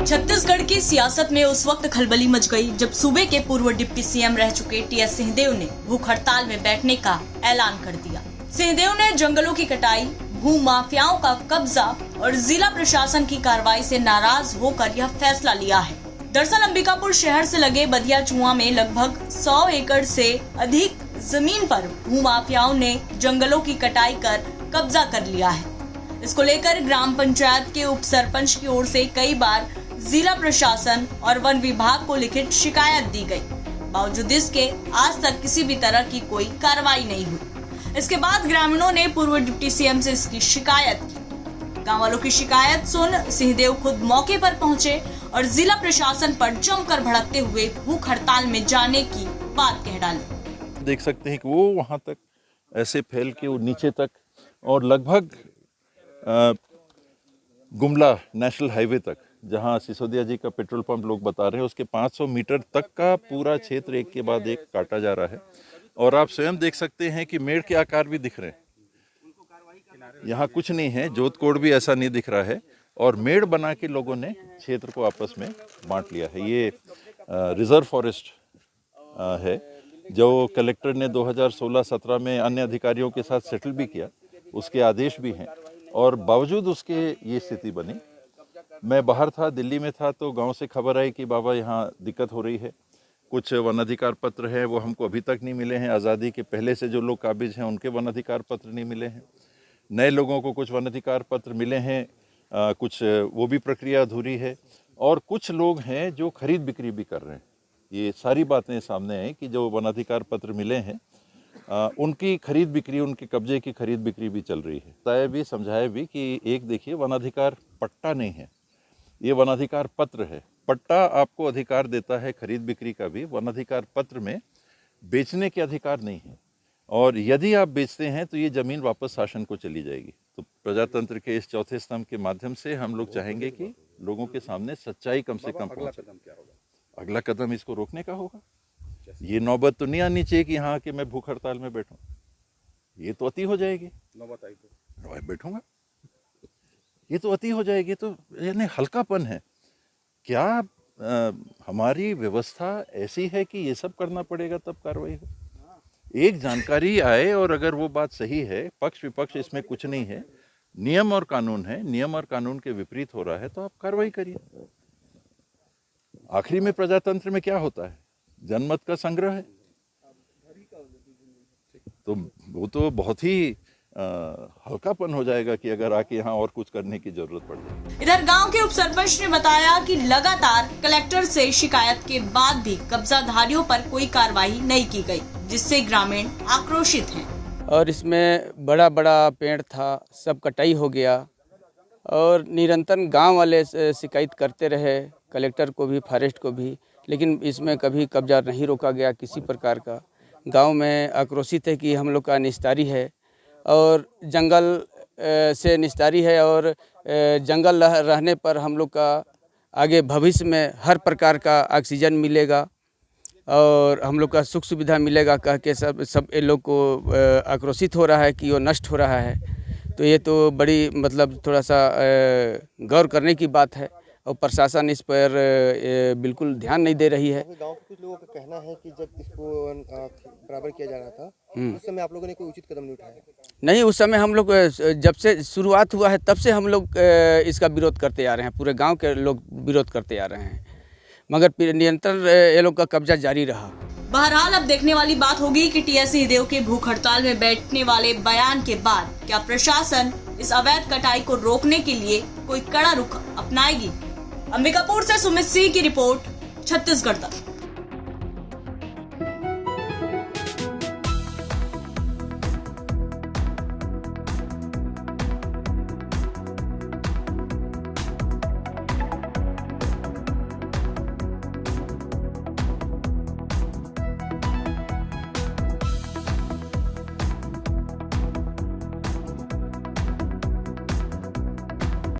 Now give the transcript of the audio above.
छत्तीसगढ़ की सियासत में उस वक्त खलबली मच गई जब सूबे के पूर्व डिप्टी सीएम रह चुके टीएस सिंहदेव ने भूख हड़ताल में बैठने का ऐलान कर दिया। सिंहदेव ने जंगलों की कटाई, भू माफियाओं का कब्जा और जिला प्रशासन की कार्रवाई से नाराज होकर यह फैसला लिया है। दरअसल अंबिकापुर शहर से लगे बधिया चुआ में लगभग 100 एकड़ से अधिक जमीन पर भू माफियाओं ने जंगलों की कटाई कर कब्जा कर लिया है। इसको लेकर ग्राम पंचायत के उप सरपंच की ओर से कई बार जिला प्रशासन और वन विभाग को लिखित शिकायत दी गई। बावजूद इसके आज तक किसी भी तरह की कोई कार्रवाई नहीं हुई। इसके बाद ग्रामीणों ने पूर्व डिप्टी सीएम से इसकी शिकायत की। गांव वालों की शिकायत सुन सिंहदेव खुद मौके पर पहुंचे और जिला प्रशासन पर जमकर भड़कते हुए भूख हड़ताल में जाने की बात कह डाली। देख सकते हैं कि वो वहां तक ऐसे फैल के वो नीचे तक और लगभग गुमला नेशनल हाईवे तक, जहां सिसोदिया जी का पेट्रोल पंप लोग बता रहे हैं, उसके 500 मीटर तक का पूरा क्षेत्र एक के बाद एक काटा जा रहा है। और आप स्वयं देख सकते हैं कि मेड़ के आकार भी दिख रहे हैं। यहाँ कुछ नहीं है, जोत कोड भी ऐसा नहीं दिख रहा है और मेड़ बना के लोगों ने क्षेत्र को आपस में बांट लिया है। ये रिजर्व फॉरेस्ट है जो कलेक्टर ने 2016-17 में अन्य अधिकारियों के साथ सेटल भी किया, उसके आदेश भी हैं और बावजूद उसके ये स्थिति बनी। मैं बाहर था, दिल्ली में था, तो गांव से खबर आई कि बाबा यहाँ दिक्कत हो रही है। कुछ वन अधिकार पत्र हैं वो हमको अभी तक नहीं मिले हैं। आज़ादी के पहले से जो लोग काबिज हैं उनके वन अधिकार पत्र नहीं मिले हैं। नए लोगों को कुछ वन अधिकार पत्र मिले हैं, कुछ वो भी प्रक्रिया अधूरी है। और कुछ लोग हैं जो खरीद बिक्री भी कर रहे हैं। ये सारी बातें सामने आई कि जो वन अधिकार पत्र मिले हैं उनकी खरीद बिक्री, उनके कब्जे की खरीद बिक्री भी चल रही है। बताया भी, समझाया भी कि एक देखिए, वन अधिकार पट्टा नहीं है, ये वन अधिकार पत्र है। पट्टा आपको अधिकार देता है खरीद बिक्री का भी, वन अधिकार पत्र में बेचने के अधिकार नहीं है। और यदि आप बेचते हैं तो ये जमीन वापस शासन को चली जाएगी। तो प्रजातंत्र के इस चौथे स्तंभ के माध्यम से हम लोग चाहेंगे कि लोगों के सामने सच्चाई कम से कम पहुंचे। अगला कदम इसको रोकने का होगा। ये नौबत तो नहीं आनी चाहिए कि यहाँ आके मैं भूख हड़ताल में बैठूं। ये तो अति हो जाएगी। नौबत आई तो बैठूंगा, ये तो अति हो जाएगी। तो यानी हल्कापन है क्या? हमारी व्यवस्था ऐसी है कि ये सब करना पड़ेगा तब कार्रवाई हो। एक जानकारी आए और अगर वो बात सही है, पक्ष विपक्ष इसमें कुछ नहीं है, नियम और कानून है, नियम और कानून के विपरीत हो रहा है तो आप कार्रवाई करिए। आखिरी में प्रजातंत्र में क्या होता है? जनमत का संग्रह है। तो वो तो बहुत ही हल्कापन हो जाएगा कि अगर आके यहाँ और कुछ करने की जरूरत पड़ जाए। इधर गांव के उप सरपंच ने बताया कि लगातार कलेक्टर से शिकायत के बाद भी कब्जाधारियों पर कोई कार्रवाई नहीं की गई, जिससे ग्रामीण आक्रोशित हैं। और इसमें बड़ा बड़ा पेड़ था, सब कटाई हो गया और निरंतर गांव वाले शिकायत करते रहे, कलेक्टर को भी, फॉरेस्ट को भी, लेकिन इसमें कभी कब्जा नहीं रोका गया किसी प्रकार का। गांव में आक्रोशित है कि हम लोग का निस्तारी है और जंगल से निस्तारी है और जंगल रहने पर हम लोग का आगे भविष्य में हर प्रकार का ऑक्सीजन मिलेगा और हम लोग का सुख सुविधा मिलेगा कह के सब ये लोग को आक्रोशित हो रहा है कि वो नष्ट हो रहा है। तो ये तो बड़ी मतलब थोड़ा सा गौर करने की बात है और प्रशासन इस पर बिल्कुल ध्यान नहीं दे रही है। गांव के कुछ लोगों का कहना है कि जब इसको बराबर किया जा रहा था उस समय आप लोगों ने कोई उचित कदम नहीं उठाया? नहीं, उस समय हम लोग जब से शुरुआत हुआ है तब से हम लोग इसका विरोध करते आ रहे हैं। पूरे गांव के लोग विरोध करते आ रहे हैं, मगर निरंतर ये लोग का कब्जा जारी रहा। बहरहाल अब देखने वाली बात होगी कि टीएस सिंहदेव के भूख हड़ताल में बैठने वाले बयान के बाद क्या प्रशासन इस अवैध कटाई को रोकने के लिए कोई कड़ा रुख अपनाएगी। अंबिकापुर से सुमित सिंह की रिपोर्ट, छत्तीसगढ़ तक।